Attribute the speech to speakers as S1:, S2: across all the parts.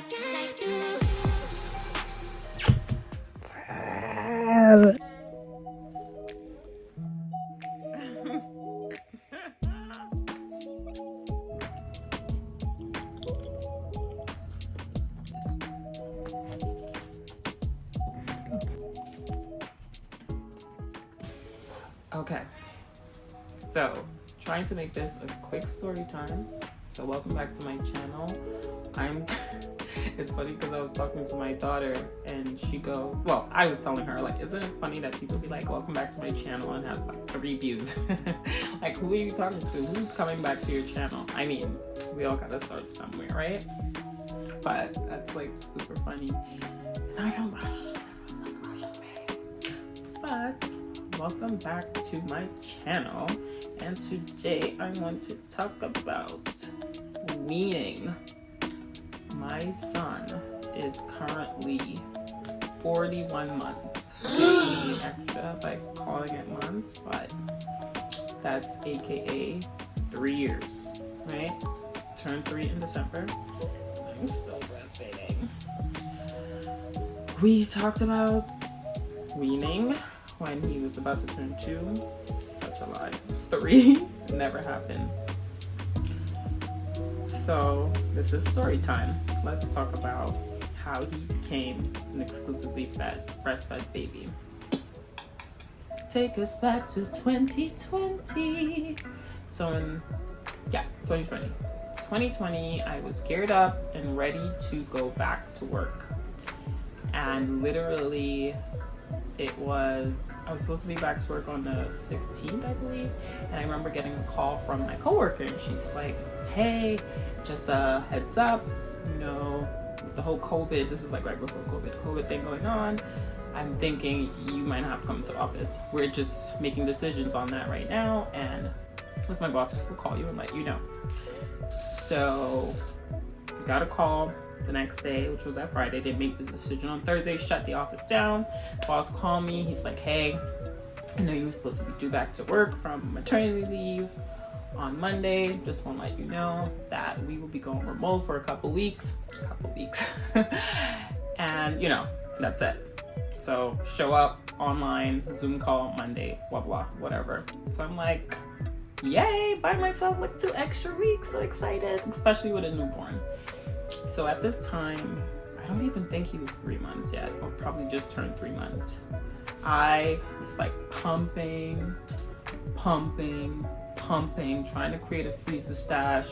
S1: Okay, so trying to make this a quick story time. So welcome back to my channel. It's funny because I was talking to my daughter and I was telling her, like, isn't it funny that people be like, welcome back to my channel, and has like 3 views? Like, who are you talking to? Who's coming back to your channel? I mean, we all gotta start somewhere, right? But that's like super funny. And I was like, but welcome back to my channel, and today I want to talk about weaning. My son is currently 41 months. Okay, extra by calling it months, but that's aka 3 years, right? Turned 3 in December. I'm still breastfeeding. We talked about weaning when he was about to turn 2. Such a lie. 3 never happened. So this is story time. Let's talk about how he became an exclusively breastfed baby. Take us back to 2020. So 2020. 2020, I was geared up and ready to go back to work. And literally, I was supposed to be back to work on the 16th, I believe. And I remember getting a call from my coworker, and she's like, hey, just a heads up, with the whole COVID, this is like right before COVID thing going on, I'm thinking you might not have to come to the office. We're just making decisions on that right now, and once my boss will call you and let you know. So got a call the next day, which was that Friday. They make this decision on Thursday, shut the office down. Boss called me. He's like, hey, I know you were supposed to be due back to work from maternity leave on Monday. Just want to let you know that we will be going remote for a couple weeks. And that's it. So show up online, Zoom call Monday, blah blah, whatever. So I'm like, yay, by myself like 2 extra weeks. So excited, especially with a newborn. So at this time, I don't even think he was 3 months yet, or probably just turned 3 months. I was like pumping, trying to create a freezer stash.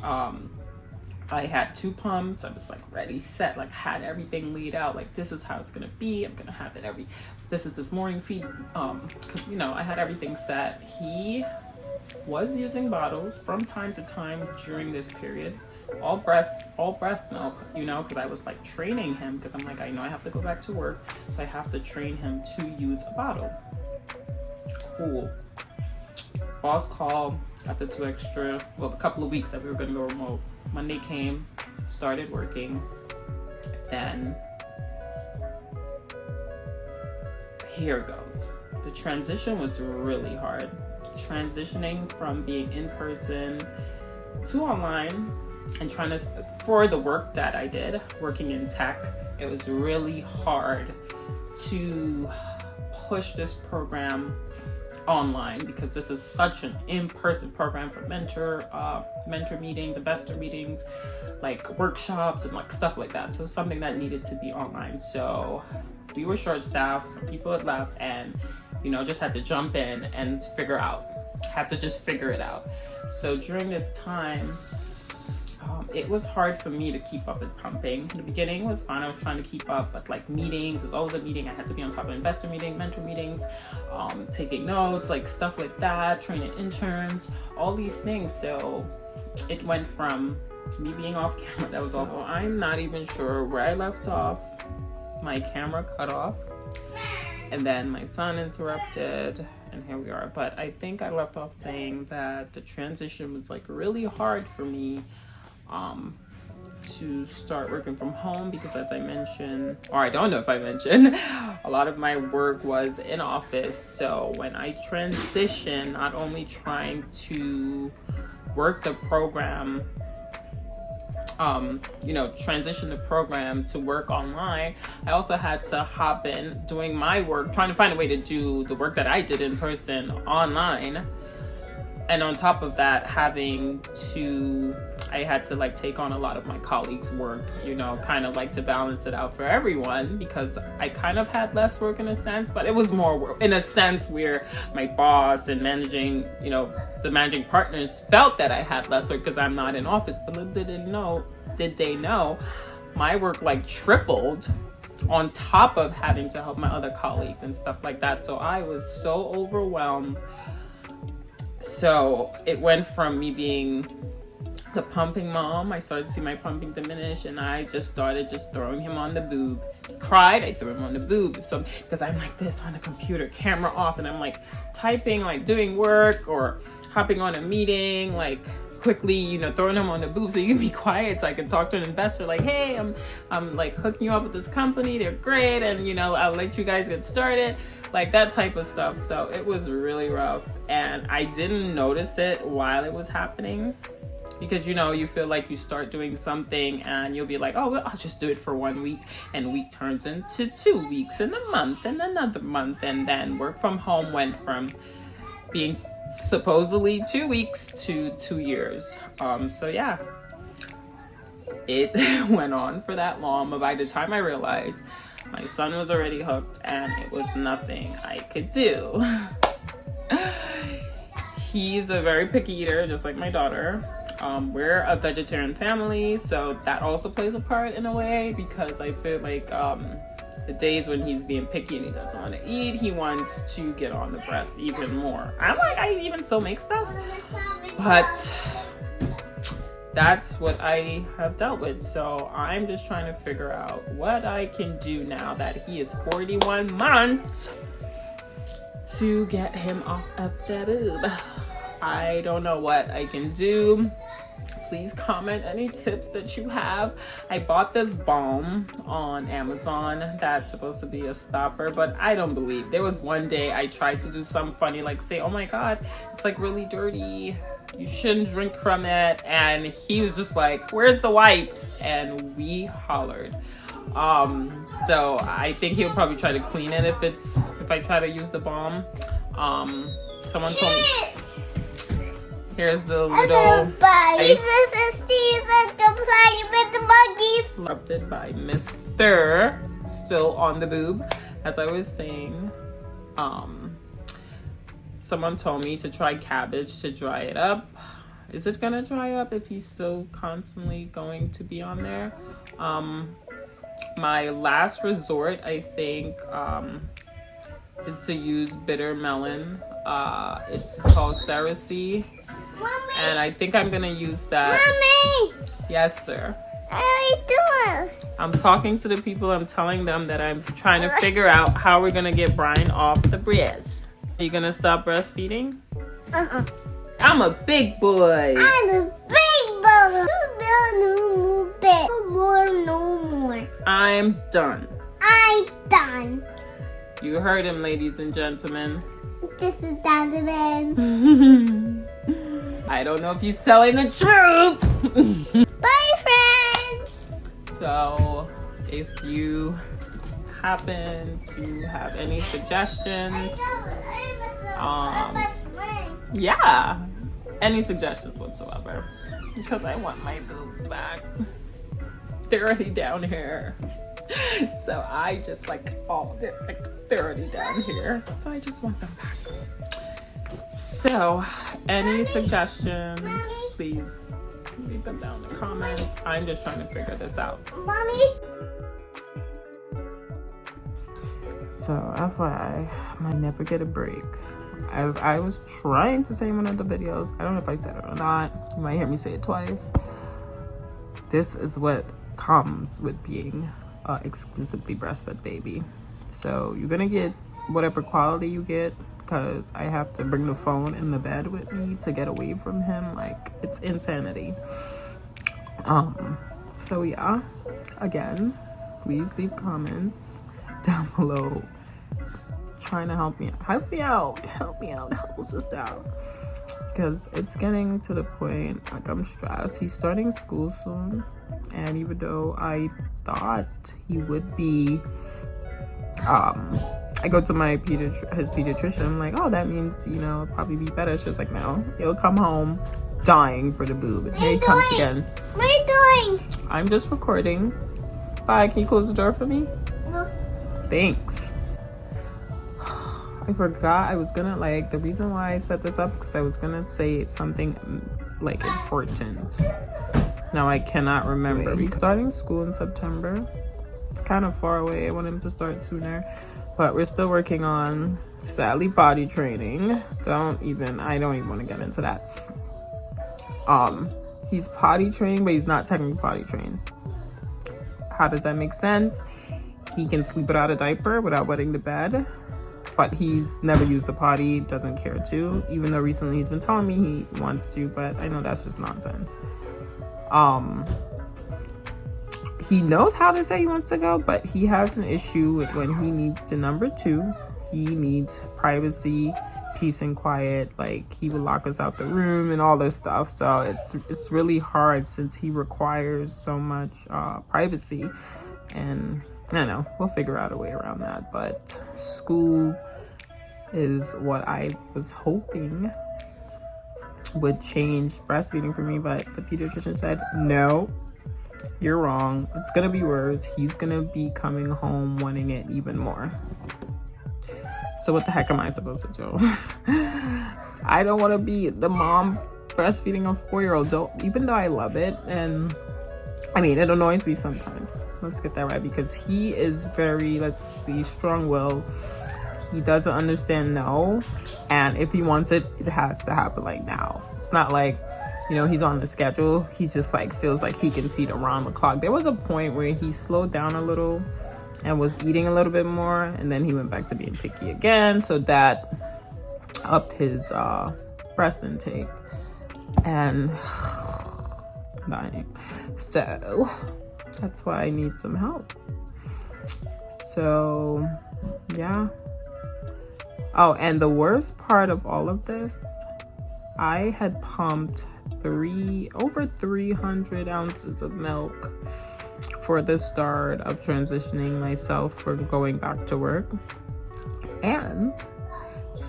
S1: I had 2 pumps. I was like ready, set, like had everything laid out. Like, this is how it's gonna be. I'm gonna have it this is this morning feed. Cause I had everything set. He was using bottles from time to time during this period. All breast milk, because I was like training him, because I'm like, I know I have to go back to work, so I have to train him to use a bottle. Cool. Boss called, got the 2 extra, a couple of weeks that we were gonna go remote. Monday came, started working, then here it goes. The transition was really hard. Transitioning from being in person to online, and trying to, for the work that I did, working in tech, it was really hard to push this program online, because this is such an in-person program for mentor meetings, investor meetings, like workshops and like stuff like that. So it's something that needed to be online. So we were short-staffed, some people had left, and just had to jump in and figure it out. So during this time, it was hard for me to keep up with pumping. In the beginning, it was fun. I was trying to keep up, but like meetings, there's always a meeting. I had to be on top of investor meetings, mentor meetings, taking notes, like stuff like that, training interns, all these things. So it went from me being off camera, that was awful. I'm not even sure where I left off. My camera cut off, and then my son interrupted, and here we are. But I think I left off saying that the transition was like really hard for me to start working from home, because as I mentioned, or I don't know if I mentioned, a lot of my work was in office. So when I transitioned, not only trying to work the program transition the program to work online, I also had to hop in doing my work, trying to find a way to do the work that I did in person online. And on top of that, I had to like take on a lot of my colleagues' work, kind of like to balance it out for everyone, because I kind of had less work in a sense, but it was more work in a sense where my boss and the managing partners felt that I had less work because I'm not in office. But did they know my work like tripled on top of having to help my other colleagues and stuff like that. So I was so overwhelmed. So it went from me being the pumping mom, I started to see my pumping diminish, and I just started throwing him on the boob. He cried, I threw him on the boob. So because I'm like this on the computer, camera off, and I'm like typing, like doing work or hopping on a meeting, like quickly, throwing him on the boob so you can be quiet, so I can talk to an investor like, hey, I'm like hooking you up with this company, they're great, and I'll let you guys get started, like that type of stuff. So it was really rough, and I didn't notice it while it was happening, because you feel like you start doing something and you'll be like, oh well, I'll just do it for 1 week, and week turns into 2 weeks and a month and another month, and then work from home went from being supposedly 2 weeks to 2 years. So yeah, it went on for that long, but by the time I realized, my son was already hooked and it was nothing I could do. He's a very picky eater, just like my daughter. We're a vegetarian family, so that also plays a part in a way, because I feel like the days when he's being picky and he doesn't want to eat, he wants to get on the breast even more. I even still make stuff, but that's what I have dealt with. So I'm just trying to figure out what I can do now that he is 41 months to get him off of the boob. I don't know what I can do. Please comment any tips that you have. I bought this balm on Amazon that's supposed to be a stopper, but I don't believe. There was one day I tried to do something funny, like say, oh my God, it's like really dirty, you shouldn't drink from it. And he was just like, where's the wipes? And we hollered. So I think he'll probably try to clean it if I try to use the balm. Someone told me. Here's the little interrupted by Mr. Still on the boob. As I was saying, someone told me to try cabbage to dry it up. Is it gonna dry up if he's still constantly going to be on there? My last resort, I think, is to use bitter melon. It's called Cerise. Mommy, and I think I'm gonna use that. Mommy! Yes, sir. What are you doing? I'm talking to the people. I'm telling them that I'm trying to figure out how we're gonna get Brian off the breast. Are you gonna stop breastfeeding? I'm a big boy. I'm a big boy. No more. I'm done. I'm done. You heard him, ladies and gentlemen. This is Donovan. I don't know if he's telling the truth. Bye, friends. So, if you happen to have any suggestions, yeah, any suggestions whatsoever, because I want my boobs back. They're already down here. So I just they're already down here. So I just want them back. So, any suggestions, please leave them down in the comments. I'm just trying to figure this out. Mommy. So, FYI, I might never get a break. As I was trying to say in one of the videos, I don't know if I said it or not. You might hear me say it twice. This is what comes with being exclusively breastfed baby. So you're gonna get whatever quality you get, because I have to bring the phone in the bed with me to get away from him. Like, it's insanity. So yeah, again, please leave comments down below trying to help me out. Help us out. because it's getting to the point like I'm stressed. He's starting school soon, and even though I thought he would be, I go to my his pediatrician. I'm like, oh, that means, you know, it'll probably be better. She's like, no, he'll come home dying for the boob, and here he comes again.
S2: What are you doing?
S1: I'm just recording. Bye. Can you close the door for me?
S2: No.
S1: Thanks. I forgot I was gonna, like, the reason why I set this up because I was gonna say something like important. Now I cannot remember. He's starting school in September. It's kind of far away. I want him to start sooner, but we're still working on, sadly, potty training. I don't even want to get into that. He's potty trained, but he's not technically potty trained. How does that make sense? He can sleep without a diaper without wetting the bed, but he's never used a potty, doesn't care to, even though recently he's been telling me he wants to, but I know that's just nonsense. He knows how to say he wants to go, but he has an issue with when he needs to number 2. He needs privacy, peace and quiet. Like, he would lock us out the room and all this stuff. So it's really hard since he requires so much privacy. And I don't know, we'll figure out a way around that. But school is what I was hoping would change breastfeeding for me, but the pediatrician said, no, you're wrong. It's gonna be worse. He's gonna be coming home wanting it even more. So what the heck am I supposed to do? I don't want to be the mom breastfeeding a 4-year-old. Even though I love it, and I mean, it annoys me sometimes. Let's get that right, because he is very, strong-willed. He doesn't understand no, and if he wants it, it has to happen like now. It's not like, you know, he's on the schedule. He just like feels like he can feed around the clock. There was a point where he slowed down a little and was eating a little bit more, and then he went back to being picky again, so that upped his breast intake, and dying. So that's why I need some help. So yeah. Oh, and the worst part of all of this, I had pumped over 300 ounces of milk for the start of transitioning myself for going back to work, and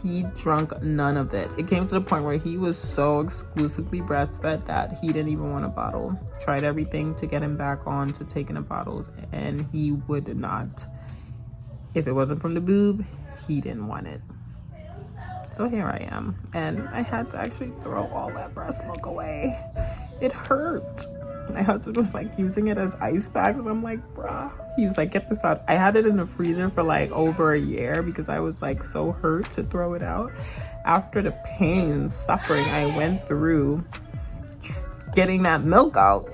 S1: he drank none of it. It came to the point where he was so exclusively breastfed that he didn't even want a bottle. Tried everything to get him back on to taking the bottles, and he would not. If it wasn't from the boob, he didn't want it. So here I am, and I had to actually throw all that breast milk away. It hurt. My husband was like using it as ice bags, and I'm like, bruh. He was like, get this out. I had it in the freezer for like over a year because I was like so hurt to throw it out. After the pain and suffering I went through getting that milk out.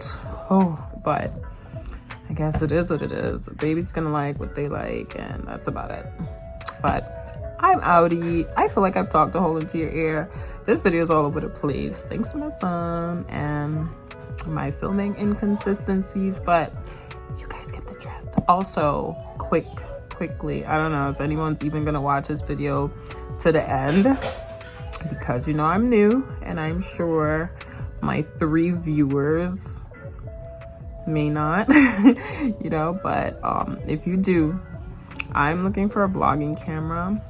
S1: Oh, but I guess it is what it is. The baby's gonna like what they like, and that's about it. But I'm outie. I feel like I've talked a hole into your ear. This video is all over the place. Thanks to my son and my filming inconsistencies, but you guys get the drift. Also, quickly, I don't know if anyone's even gonna watch this video to the end, because you know I'm new, and I'm sure my 3 viewers may not, you know, but if you do, I'm looking for a vlogging camera.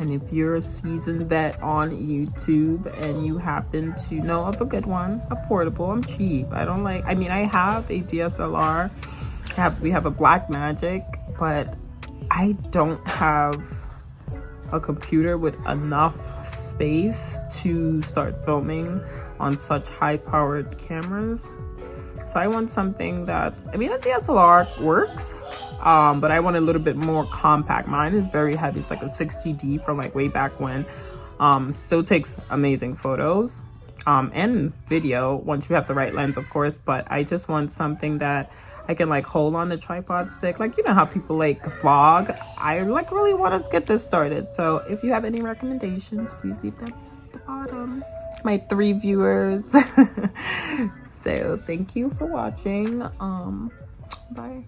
S1: And if you're a seasoned vet on YouTube and you happen to know of a good one, affordable, I'm cheap. I have a DSLR. We have a Blackmagic, but I don't have a computer with enough space to start filming on such high-powered cameras. So I want something that, a DSLR works, but I want a little bit more compact. Mine is very heavy. It's like a 60D from like way back when. Still takes amazing photos and video once you have the right lens, of course. But I just want something that I can like hold on the tripod stick. Like, you know how people like vlog. I like really want to get this started. So if you have any recommendations, please leave them at the bottom. My 3 viewers. So thank you for watching. Bye.